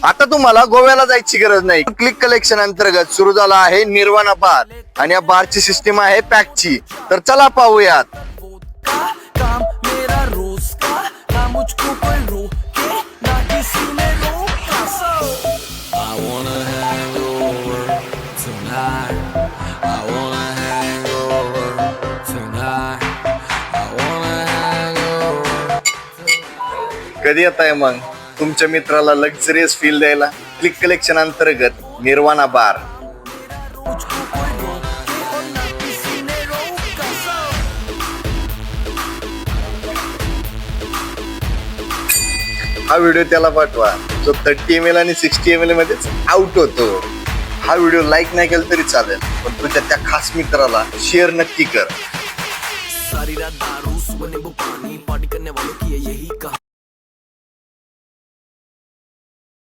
आता तुम्हाला गोव्याला जायची गरज नाही. क्लिक कलेक्शन अंतर्गत सुरू झाला आहे निर्वाणा बार आणि या बारची सिस्टीम आहे पॅकची. तर चला पाहूयात. काम मेरा रोज का ना मुझको कोई रोके ना किसी ने Roca I wanna hang over tonight I wanna hang over tonight I wanna hang over. कधी येत आहे मग तुमच्या मित्राला लक्झरियस फील द्यायला? क्लिक कलेक्शन अंतर्गत निर्वाणा बार. मुझको कोई रोके और ना किसी ने रोका हा व्हिडिओ त्याला पाठवा जो 30 ml आणि 60 ml मध्येच आउट होतो. हा व्हिडिओ लाईक नाही केला तरी चालेल, पण तुझ्या त्या खास मित्राला शेअर नक्की कर. सारी रात दारू सुबह नींबू पानी पार्टी करने वालों की है यही कहानी.